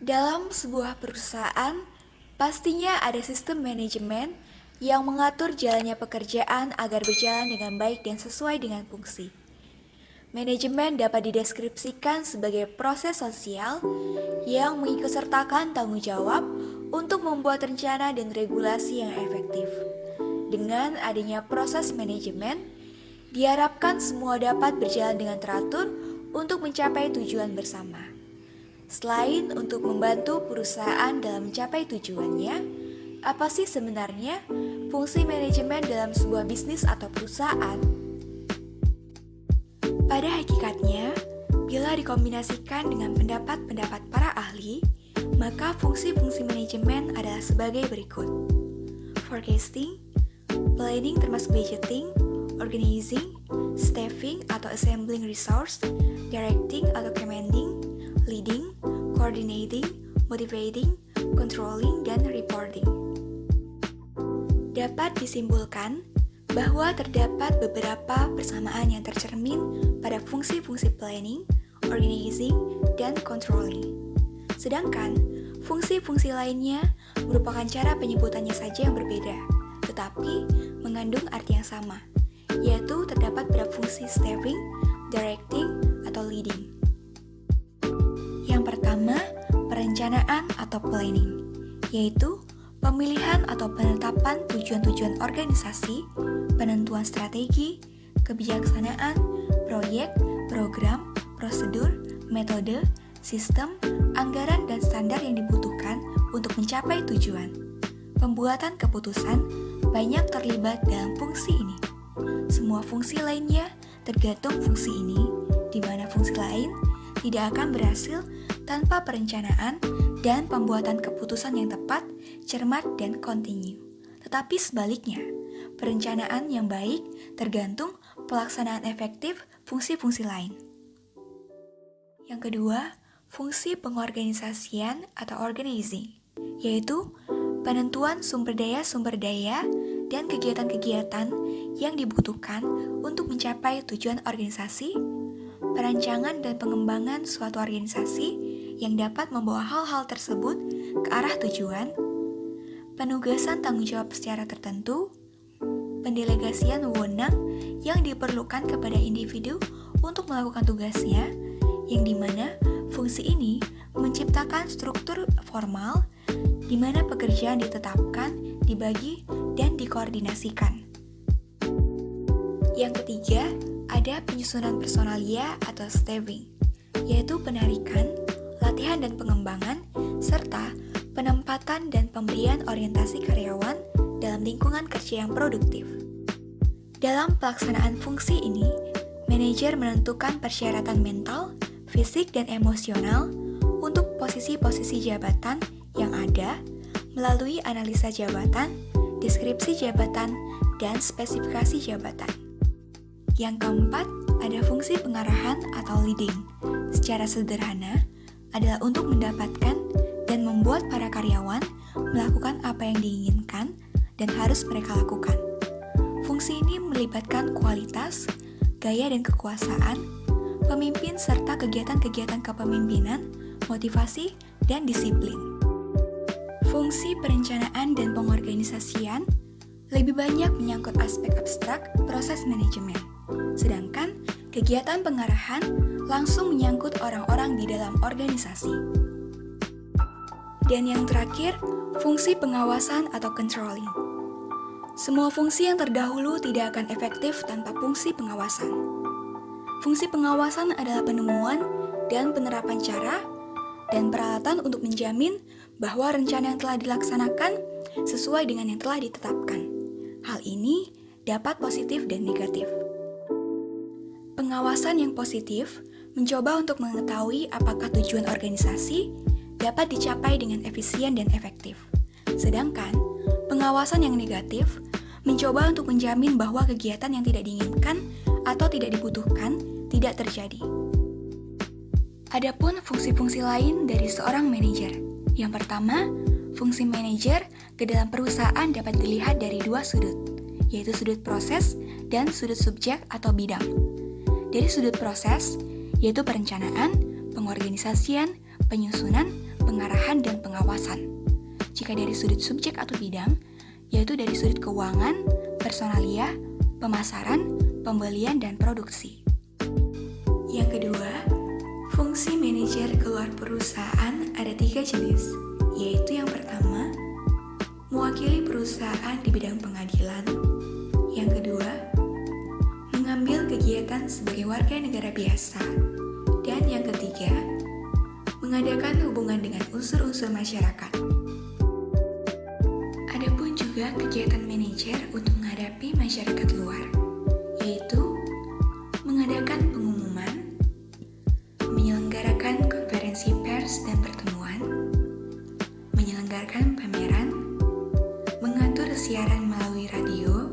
Dalam sebuah perusahaan, pastinya ada sistem manajemen yang mengatur jalannya pekerjaan agar berjalan dengan baik dan sesuai dengan fungsi. Manajemen dapat dideskripsikan sebagai proses sosial yang mengikutsertakan tanggung jawab untuk membuat rencana dan regulasi yang efektif. Dengan adanya proses manajemen, diharapkan semua dapat berjalan dengan teratur untuk mencapai tujuan bersama. Selain untuk membantu perusahaan dalam mencapai tujuannya, apa sih sebenarnya fungsi manajemen dalam sebuah bisnis atau perusahaan? Pada hakikatnya, bila dikombinasikan dengan pendapat-pendapat para ahli, maka fungsi-fungsi manajemen adalah sebagai berikut: forecasting, planning termasuk budgeting, organizing, staffing atau assembling resource, directing atau commanding, leading, coordinating, motivating, controlling, dan reporting. Dapat disimpulkan bahwa terdapat beberapa persamaan yang tercermin pada fungsi-fungsi planning, organizing, dan controlling. Sedangkan fungsi-fungsi lainnya merupakan cara penyebutannya saja yang berbeda, tetapi mengandung arti yang sama, yaitu terdapat pada fungsi staffing, directing, atau leading. Yang pertama, perencanaan atau planning, yaitu pemilihan atau penetapan tujuan-tujuan organisasi, penentuan strategi, kebijaksanaan, proyek, program, prosedur, metode, sistem, anggaran, dan standar yang dibutuhkan untuk mencapai tujuan. Pembuatan keputusan banyak terlibat dalam fungsi ini. Semua fungsi lainnya tergantung fungsi ini, di mana fungsi lain tidak akan berhasil tanpa perencanaan dan pembuatan keputusan yang tepat, cermat, dan kontinu. Tetapi sebaliknya, perencanaan yang baik tergantung pelaksanaan efektif fungsi-fungsi lain. Yang kedua, fungsi pengorganisasian atau organizing, yaitu penentuan sumber daya dan kegiatan-kegiatan yang dibutuhkan untuk mencapai tujuan organisasi, perancangan dan pengembangan suatu organisasi yang dapat membawa hal-hal tersebut ke arah tujuan, penugasan tanggung jawab secara tertentu, pendelegasian wewenang yang diperlukan kepada individu untuk melakukan tugasnya, yang dimana fungsi ini menciptakan struktur formal di mana pekerjaan ditetapkan, dibagi, dan dikoordinasikan. Yang ketiga, ada penyusunan personalia atau staffing, yaitu penarikan, latihan dan pengembangan, serta penempatan dan pemberian orientasi karyawan dalam lingkungan kerja yang produktif. Dalam pelaksanaan fungsi ini, manajer menentukan persyaratan mental, fisik, dan emosional untuk posisi-posisi jabatan yang ada melalui analisa jabatan, deskripsi jabatan, dan spesifikasi jabatan. Yang keempat, ada fungsi pengarahan atau leading. Secara sederhana, adalah untuk mendapatkan dan membuat para karyawan melakukan apa yang diinginkan dan harus mereka lakukan. Fungsi ini melibatkan kualitas, gaya dan kekuasaan, pemimpin serta kegiatan-kegiatan kepemimpinan, motivasi, dan disiplin. Fungsi perencanaan dan pengorganisasian lebih banyak menyangkut aspek abstrak proses manajemen. Sedangkan kegiatan pengarahan langsung menyangkut orang-orang di dalam organisasi. Dan yang terakhir, fungsi pengawasan atau controlling. Semua fungsi yang terdahulu tidak akan efektif tanpa fungsi pengawasan. Fungsi pengawasan adalah penemuan dan penerapan cara dan peralatan untuk menjamin bahwa rencana yang telah dilaksanakan sesuai dengan yang telah ditetapkan. Hal ini dapat positif dan negatif. Pengawasan yang positif mencoba untuk mengetahui apakah tujuan organisasi dapat dicapai dengan efisien dan efektif. Sedangkan pengawasan yang negatif mencoba untuk menjamin bahwa kegiatan yang tidak diinginkan atau tidak dibutuhkan tidak terjadi. Adapun fungsi-fungsi lain dari seorang manajer. Yang pertama, fungsi manajer ke dalam perusahaan dapat dilihat dari dua sudut, yaitu sudut proses dan sudut subjek atau bidang. Dari sudut proses, yaitu perencanaan, pengorganisasian, penyusunan, pengarahan, dan pengawasan. Jika dari sudut subjek atau bidang, yaitu dari sudut keuangan, personalia, pemasaran, pembelian, dan produksi. Yang kedua, fungsi manajer keluar perusahaan ada 3 jenis, yaitu yang pertama, mewakili perusahaan di bidang pengadilan. Yang kedua, mengambil kegiatan sebagai warga negara biasa. Dan yang ketiga, mengadakan hubungan dengan unsur-unsur masyarakat. Adapun juga kegiatan manajer untuk menghadapi masyarakat luar, yaitu mengadakan pengumuman, menyelenggarakan konferensi pers dan pertemuan, menyelenggarakan pameran, mengatur siaran melalui radio,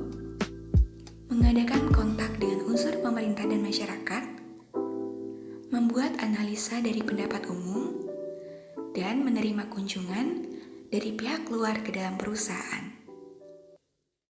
mengadakan kontak dengan unsur pemerintah dan masyarakat, membuat analisa dari pendapat umum, dan menerima kunjungan dari pihak luar ke dalam perusahaan.